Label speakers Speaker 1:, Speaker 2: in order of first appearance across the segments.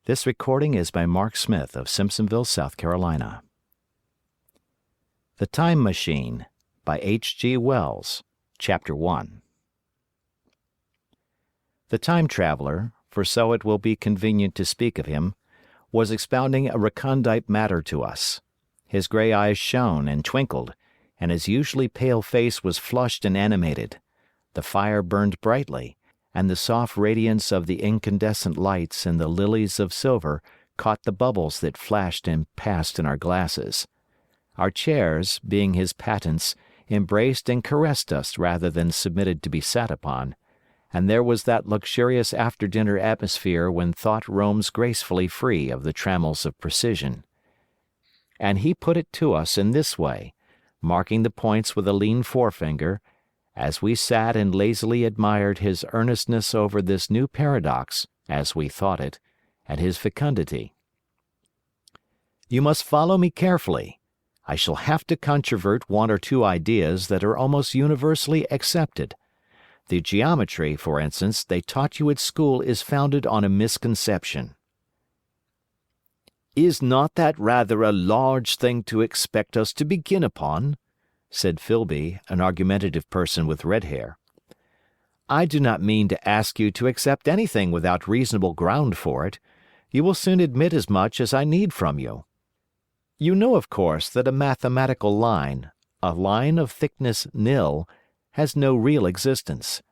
Speaker 1: This recording is by Mark Smith of Simpsonville, South Carolina. The Time Machine by H.G. Wells, Chapter 1. The time traveler, for so it will be convenient to speak of him, was expounding a recondite matter to us. His gray eyes shone and twinkled, and his usually pale face was flushed and animated. The fire burned brightly, and the soft radiance of the incandescent lights and the lilies of silver caught the bubbles that flashed and passed in our glasses. Our chairs, being his patents, embraced and caressed us rather than submitted to be sat upon, and there was that luxurious after-dinner atmosphere when thought roams gracefully free of the trammels of precision. And he put it to us in this way, marking the points with a lean forefinger, as we sat and lazily admired his earnestness over this new paradox, as we thought it, and his fecundity. You must follow me carefully. I shall have to controvert one or two ideas that are almost universally accepted. The geometry, for instance, they taught you at school is founded on a misconception. "Is not that rather a large thing to expect us to begin upon?" said Filby, an argumentative person with red hair. "I do not mean to ask you to accept anything without reasonable ground for it. You will soon admit as much as I need from you. You know, of course, that a mathematical line, a line of thickness nil, has no real existence.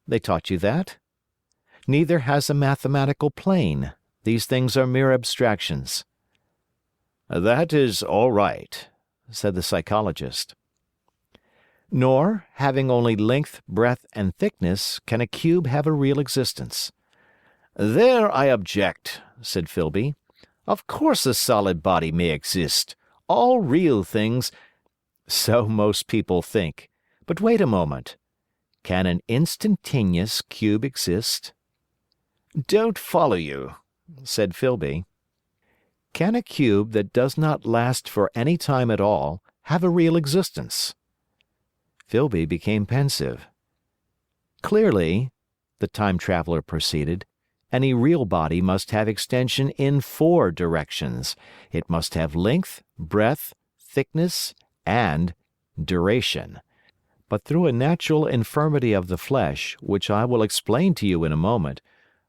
Speaker 1: They taught you that? Neither has a mathematical plane. These things are mere abstractions." "That is all right," said the psychologist. "Nor, having only length, breadth, and thickness, can a cube have a real existence." "There I object," said Filby. "Of course a solid body may exist. All real things—" "So most people think. But wait a moment. Can an instantaneous cube exist?" "Don't follow you," said Filby. "Can a cube that does not last for any time at all have a real existence?" Filby became pensive. "Clearly," the time traveler proceeded, "any real body must have extension in 4 directions. It must have length, breadth, thickness, and duration. But through a natural infirmity of the flesh, which I will explain to you in a moment,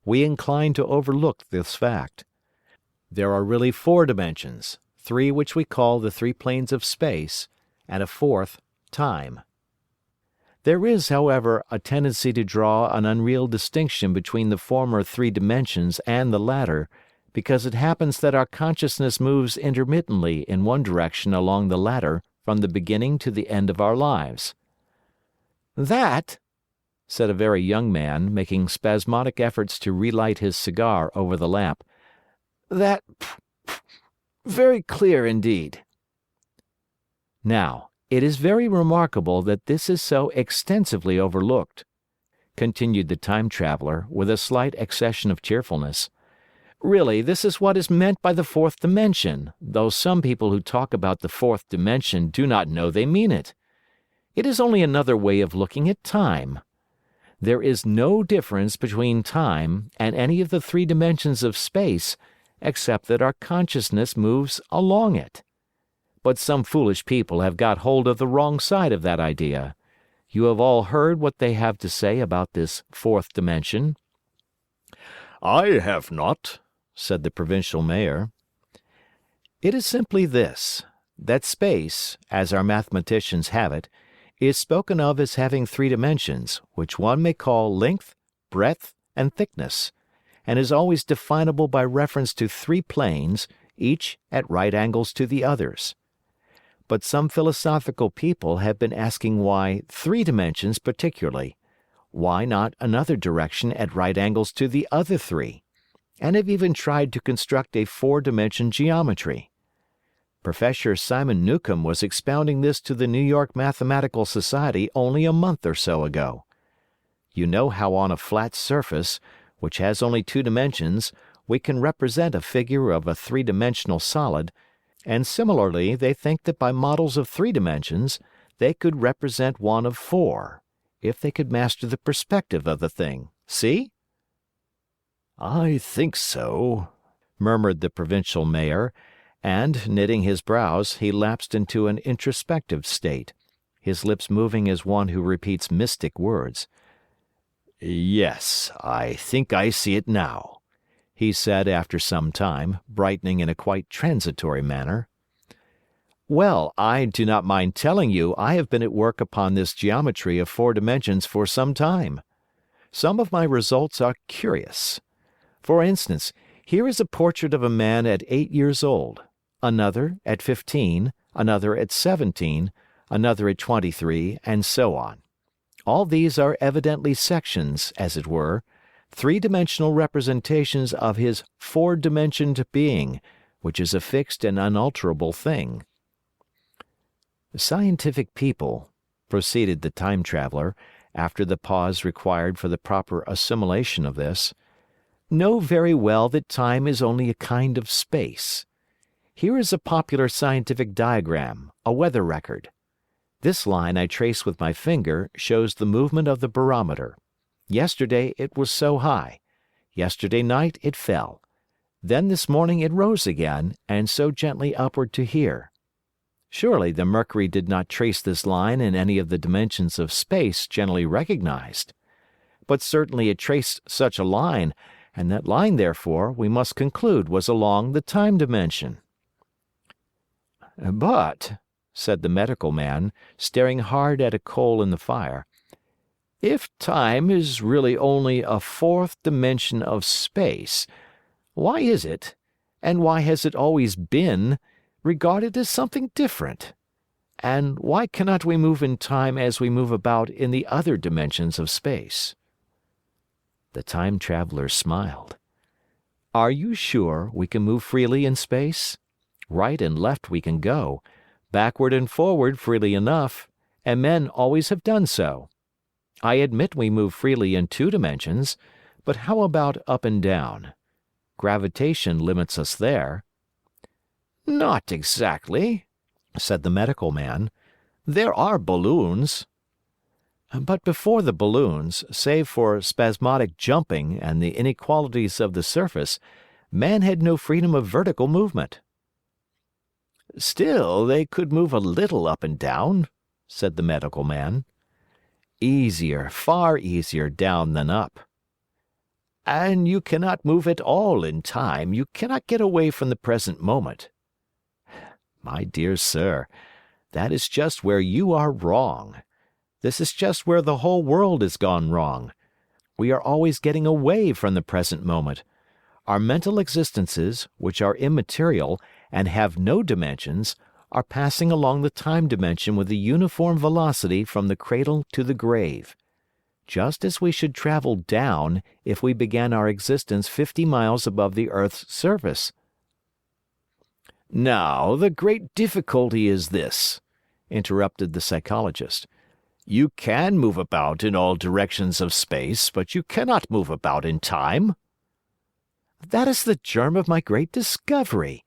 Speaker 1: we incline to overlook this fact. There are really 4 dimensions, 3 which we call the 3 planes of space, and a 4th, time. There is, however, a tendency to draw an unreal distinction between the former 3 dimensions and the latter, because it happens that our consciousness moves intermittently in one direction along the latter from the beginning to the end of our lives." "That," said a very young man, making spasmodic efforts to relight his cigar over the lamp, "that, very clear indeed." "Now, it is very remarkable that this is so extensively overlooked," continued the time traveler, with a slight accession of cheerfulness. "Really, this is what is meant by the 4th dimension, though some people who talk about the 4th dimension do not know they mean it. It is only another way of looking at time. There is no difference between time and any of the 3 dimensions of space, except that our consciousness moves along it. But some foolish people have got hold of the wrong side of that idea. You have all heard what they have to say about this 4th dimension." "I have not," said the provincial mayor. "It is simply this, that space, as our mathematicians have it, is spoken of as having 3 dimensions, which one may call length, breadth, and thickness, and is always definable by reference to 3 planes, each at right angles to the others. But some philosophical people have been asking why 3 dimensions particularly, why not another direction at right angles to the other 3, and have even tried to construct a 4-dimension geometry. Professor Simon Newcomb was expounding this to the New York Mathematical Society only a month or so ago. You know how on a flat surface, which has only 2 dimensions, we can represent a figure of a 3-dimensional solid, and similarly they think that by models of 3 dimensions they could represent one of 4, if they could master the perspective of the thing. See?" "I think so," murmured the provincial mayor, and, knitting his brows, he lapsed into an introspective state, his lips moving as one who repeats mystic words. "Yes, I think I see it now," he said after some time, brightening in a quite transitory manner. "Well, I do not mind telling you I have been at work upon this geometry of 4 dimensions for some time. Some of my results are curious. For instance, here is a portrait of a man at 8 years old, another at 15, another at 17, another at 23, and so on. All these are evidently sections, as it were, 3-dimensional representations of his 4-dimensioned being, which is a fixed and unalterable thing. Scientific people," proceeded the Time Traveller, after the pause required for the proper assimilation of this, "know very well that time is only a kind of space. Here is a popular scientific diagram, a weather record. This line I trace with my finger shows the movement of the barometer. Yesterday it was so high. Yesterday night it fell. Then this morning it rose again, and so gently upward to here. Surely the mercury did not trace this line in any of the dimensions of space generally recognized. But certainly it traced such a line, and that line, therefore, we must conclude was along the time dimension." "But," said the medical man, staring hard at a coal in the fire, "if time is really only a 4th dimension of space, why is it, and why has it always been, regarded as something different? And why cannot we move in time as we move about in the other dimensions of space?" The Time Traveller smiled. "Are you sure we can move freely in space? Right and left we can go, backward and forward freely enough, and men always have done so. I admit we move freely in 2 dimensions, but how about up and down? Gravitation limits us there." "Not exactly," said the medical man. "There are balloons." "But before the balloons, save for spasmodic jumping and the inequalities of the surface, man had no freedom of vertical movement." "Still, they could move a little up and down," said the medical man. "Easier, far easier down than up." "And you cannot move at all in time, you cannot get away from the present moment." "My dear sir, that is just where you are wrong. This is just where the whole world has gone wrong. We are always getting away from the present moment. Our mental existences, which are immaterial and have no dimensions, are passing along the time dimension with a uniform velocity from the cradle to the grave. Just as we should travel down if we began our existence 50 miles above the earth's surface." "Now, the great difficulty is this," interrupted the psychologist. "You can move about in all directions of space, but you cannot move about in time." "That is the germ of my great discovery.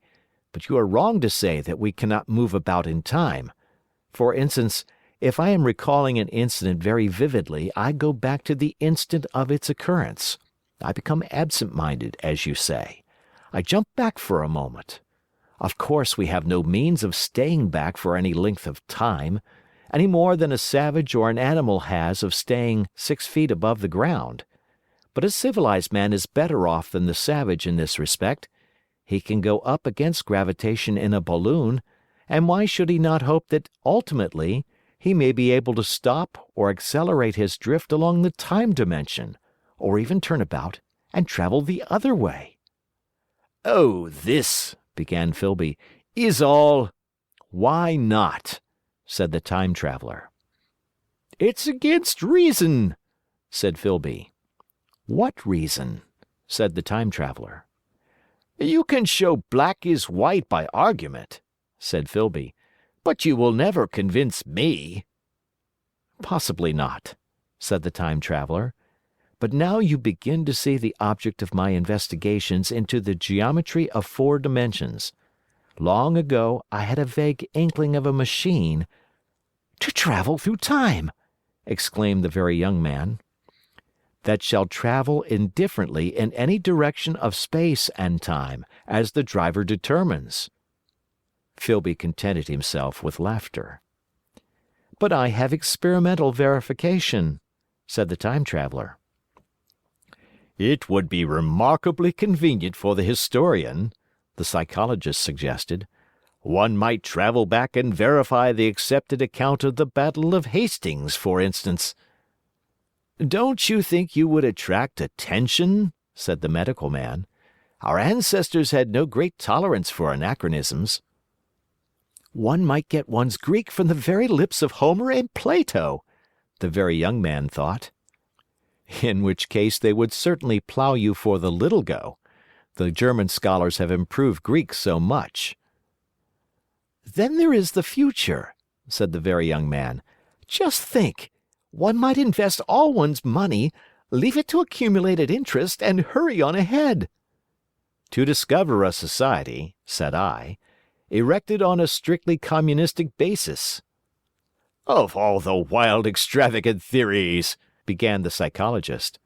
Speaker 1: But you are wrong to say that we cannot move about in time. For instance, if I am recalling an incident very vividly, I go back to the instant of its occurrence. I become absent-minded, as you say. I jump back for a moment. Of course we have no means of staying back for any length of time, any more than a savage or an animal has of staying 6 feet above the ground. But a civilized man is better off than the savage in this respect. He can go up against gravitation in a balloon, and why should he not hope that ultimately he may be able to stop or accelerate his drift along the time dimension, or even turn about and travel the other way?" "Oh, this," began Filby, "is all—" "Why not?" said the Time Traveller. "It's against reason," said Filby. "What reason?" said the Time Traveller. "You can show black is white by argument," said Filby, "but you will never convince me." "Possibly not," said the Time Traveller. "But now you begin to see the object of my investigations into the geometry of 4 dimensions. Long ago I had a vague inkling of a machine—" "To travel through time!" exclaimed the very young man. that shall travel indifferently in any direction of space and time, as the driver determines." Filby contented himself with laughter. "But I have experimental verification," said the Time Traveler. "It would be remarkably convenient for the historian," the Psychologist suggested. "One might travel back and verify the accepted account of the Battle of Hastings, for instance." "Don't you think you would attract attention?" said the Medical Man. "Our ancestors had no great tolerance for anachronisms." "One might get one's Greek from the very lips of Homer and Plato," the Very Young Man thought. "In which case they would certainly plow you for the little go. The German scholars have improved Greek so much." "Then there is the future," said the Very Young Man. "Just think! One might invest all one's money, leave it to accumulate at interest, and hurry on ahead." "To discover a society," said I, "erected on a strictly communistic basis." "Of all the wild, extravagant theories!" began the Psychologist.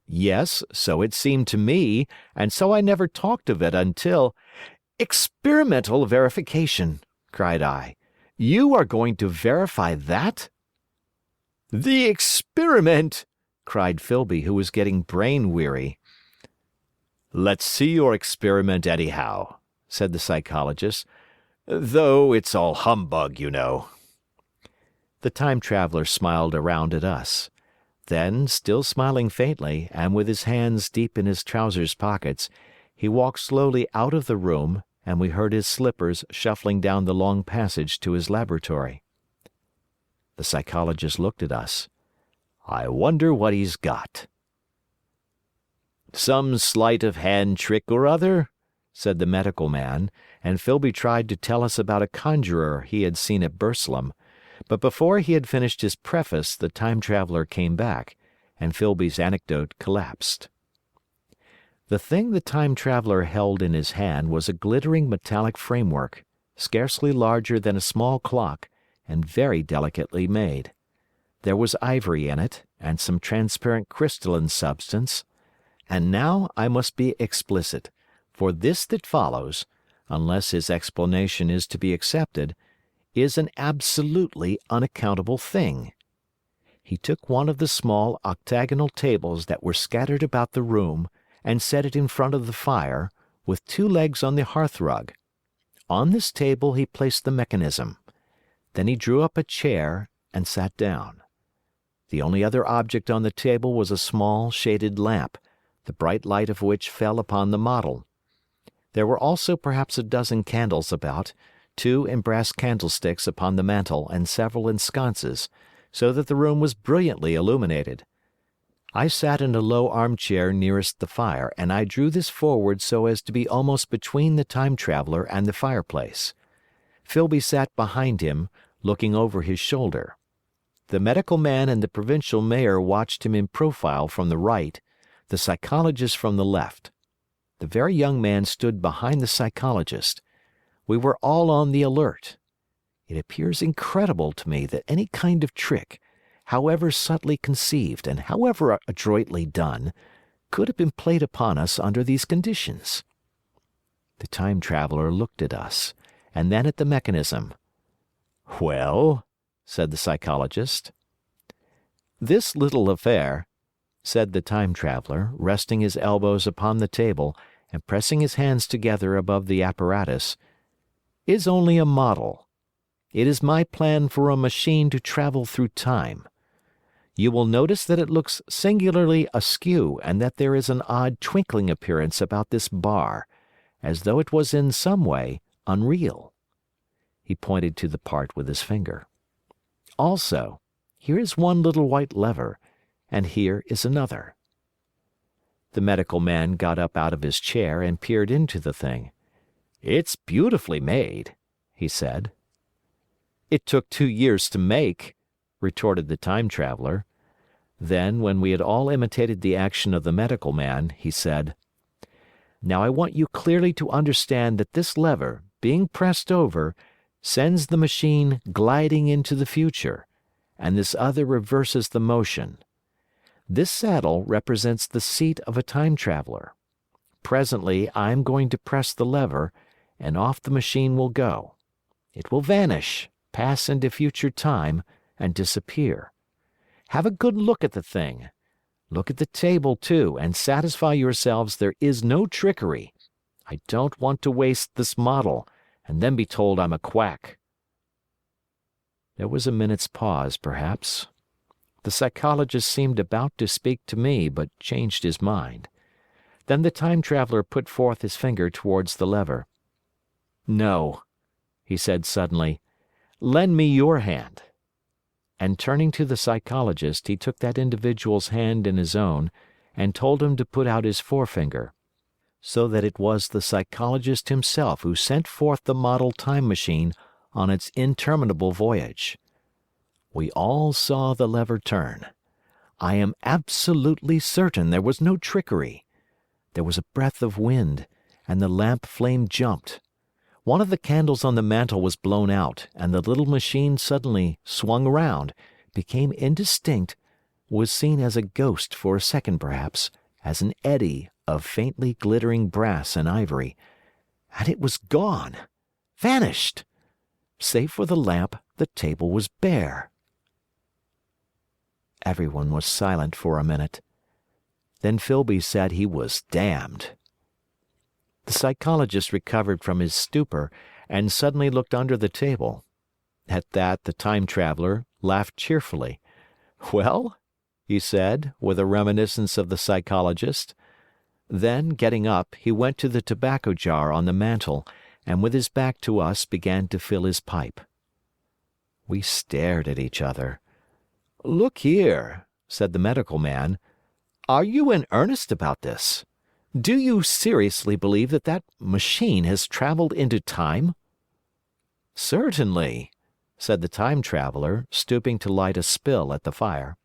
Speaker 1: "Yes, so it seemed to me, and so I never talked of it until—" "Experimental verification!" cried I. "You are going to verify that?" "The experiment!" cried Filby, who was getting brain-weary. "Let's see your experiment anyhow," said the Psychologist, "though it's all humbug, you know." The Time Traveler smiled around at us. Then, still smiling faintly, and with his hands deep in his trousers pockets, he walked slowly out of the room, and we heard his slippers shuffling down the long passage to his laboratory. The Psychologist looked at us. "I wonder what he's got." "Some sleight of hand trick or other," said the Medical Man, and Filby tried to tell us about a conjurer he had seen at Burslem, but before he had finished his preface the Time Traveler came back, and Filby's anecdote collapsed. The thing the Time Traveler held in his hand was a glittering metallic framework, scarcely larger than a small clock, and very delicately made. There was ivory in it, and some transparent crystalline substance. And now I must be explicit, for this that follows, unless his explanation is to be accepted, is an absolutely unaccountable thing. He took one of the small octagonal tables that were scattered about the room and set it in front of the fire, with two legs on the hearthrug. On this table he placed the mechanism. Then he drew up a chair and sat down. The only other object on the table was a small shaded lamp, the bright light of which fell upon the model. There were also perhaps a dozen candles about, 2 in brass candlesticks upon the mantel and several in sconces, so that the room was brilliantly illuminated. I sat in a low armchair nearest the fire, and I drew this forward so as to be almost between the Time Traveler and the fireplace. Filby sat behind him, looking over his shoulder. The Medical Man and the Provincial Mayor watched him in profile from the right, the Psychologist from the left. The Very Young Man stood behind the Psychologist. We were all on the alert. It appears incredible to me that any kind of trick, however subtly conceived and however adroitly done, could have been played upon us under these conditions. The Time Traveler looked at us, and then at the mechanism. "Well?" said the Psychologist. "This little affair," said the Time Traveler, resting his elbows upon the table and pressing his hands together above the apparatus, "is only a model. It is my plan for a machine to travel through time. You will notice that it looks singularly askew and that there is an odd twinkling appearance about this bar, as though it was in some way unreal." He pointed to the part with his finger. "Also, here is one little white lever, and here is another." The Medical Man got up out of his chair and peered into the thing. "It's beautifully made," he said. "It took 2 years to make," retorted the Time Traveler. Then, when we had all imitated the action of the Medical Man, he said, "Now I want you clearly to understand that this lever, being pressed over, sends the machine gliding into the future, and this other reverses the motion. This saddle represents the seat of a time traveler. Presently I am going to press the lever, and off the machine will go. It will vanish, pass into future time, and disappear. Have a good look at the thing. Look at the table, too, and satisfy yourselves there is no trickery. I don't want to waste this model, and then be told I'm a quack." There was a minute's pause, perhaps. The psychologist seemed about to speak to me, but changed his mind. Then the time traveler put forth his finger towards the lever. "No," he said suddenly, "lend me your hand." And turning to the psychologist, he took that individual's hand in his own and told him to put out his forefinger, so that it was the psychologist himself who sent forth the model time machine on its interminable voyage. We all saw the lever turn. I am absolutely certain there was no trickery. There was a breath of wind, and the lamp flame jumped. One of the candles on the mantel was blown out, and the little machine suddenly swung around, became indistinct, was seen as a ghost for a second perhaps, as an eddy of faintly glittering brass and ivory, and it was gone, vanished. Save for the lamp, the table was bare. Everyone was silent for a minute. Then Filby said he was damned. The psychologist recovered from his stupor and suddenly looked under the table. At that the time traveler laughed cheerfully. "Well?" he said, with a reminiscence of the psychologist. Then, getting up, he went to the tobacco jar on the mantel and with his back to us began to fill his pipe. We stared at each other. "Look here," said the medical man, "are you in earnest about this? Do you seriously believe that that machine has traveled into time?" "Certainly," said the time traveler, stooping to light a spill at the fire.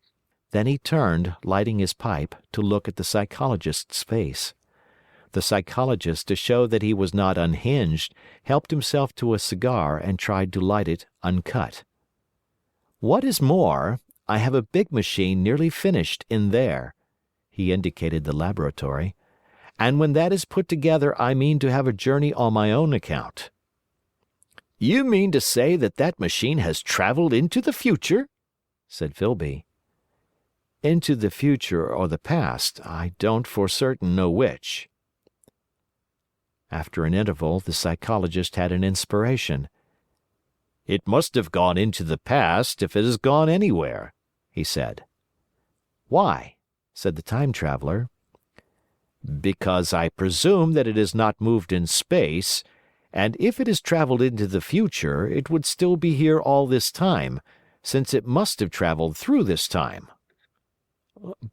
Speaker 1: Then he turned, lighting his pipe, to look at the psychologist's face. The psychologist, to show that he was not unhinged, helped himself to a cigar and tried to light it uncut. "What is more, I have a big machine nearly finished in there," he indicated the laboratory, "and when that is put together I mean to have a journey on my own account." "You mean to say that that machine has traveled into the future?" said Filby. "Into the future or the past, I don't for certain know which." After an interval, the psychologist had an inspiration. "It must have gone into the past if it has gone anywhere," he said. "Why?" said the time traveler. "Because I presume that it has not moved in space, and if it has traveled into the future, it would still be here all this time, since it must have traveled through this time."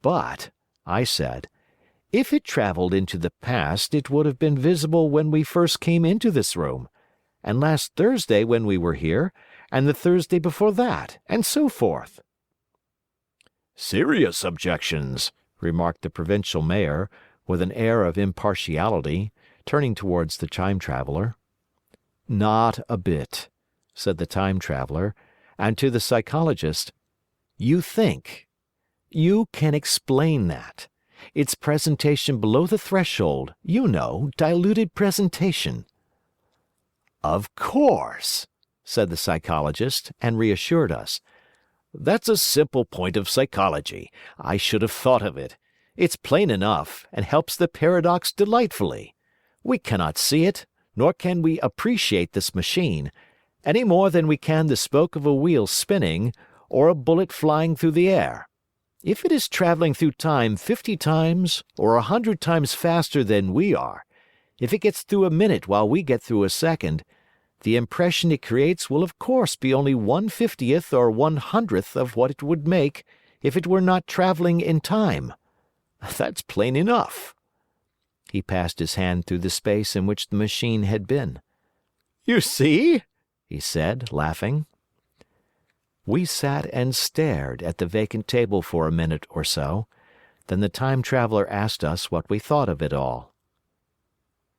Speaker 1: "But," I said, "if it traveled into the past, it would have been visible when we first came into this room, and last Thursday when we were here, and the Thursday before that, and so forth." "Serious objections," remarked the provincial mayor, with an air of impartiality, turning towards the time traveler. "Not a bit," said the time traveler, and to the psychologist, "You think. You can explain that. It's presentation below the threshold, you know, diluted presentation." "Of course," said the psychologist, and reassured us. "That's a simple point of psychology. I should have thought of it. It's plain enough, and helps the paradox delightfully. We cannot see it, nor can we appreciate this machine, any more than we can the spoke of a wheel spinning, or a bullet flying through the air. If it is traveling through time 50 times or 100 times faster than we are, if it gets through a minute while we get through a second, the impression it creates will of course be only 1/50th or 1/100th of what it would make if it were not traveling in time. That's plain enough." He passed his hand through the space in which the machine had been. "You see?" he said, laughing. We sat and stared at the vacant table for a minute or so. Then the time traveler asked us what we thought of it all.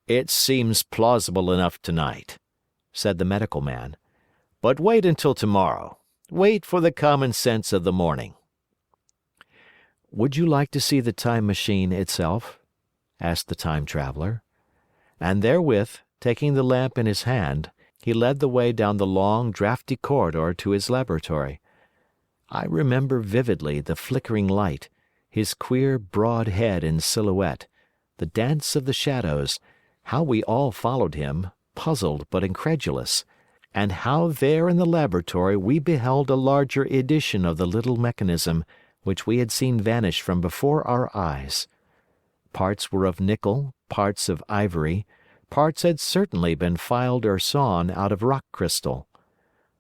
Speaker 1: "It seems plausible enough tonight," said the medical man. "But wait until tomorrow. Wait for the common sense of the morning." "Would you like to see the time machine itself?" asked the time traveler. And therewith, taking the lamp in his hand, he led the way down the long, draughty corridor to his laboratory. I remember vividly the flickering light, his queer, broad head in silhouette, the dance of the shadows, how we all followed him, puzzled but incredulous, and how there in the laboratory we beheld a larger edition of the little mechanism which we had seen vanish from before our eyes. Parts were of nickel, parts of ivory, parts had certainly been filed or sawn out of rock crystal.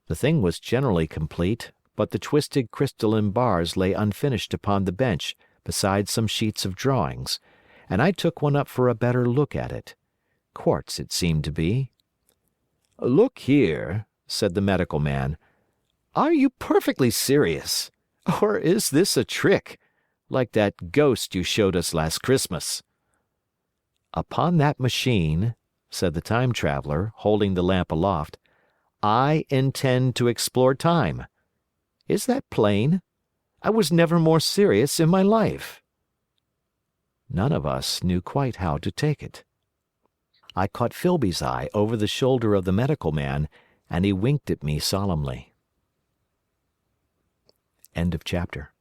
Speaker 1: The thing was generally complete, but the twisted crystalline bars lay unfinished upon the bench beside some sheets of drawings, and I took one up for a better look at it. Quartz it seemed to be. "Look here," said the medical man. "Are you perfectly serious? Or is this a trick, like that ghost you showed us last Christmas?" "Upon that machine," said the time traveler, holding the lamp aloft, "I intend to explore time. Is that plain? I was never more serious in my life." None of us knew quite how to take it. I caught Filby's eye over the shoulder of the medical man, and he winked at me solemnly. End of chapter.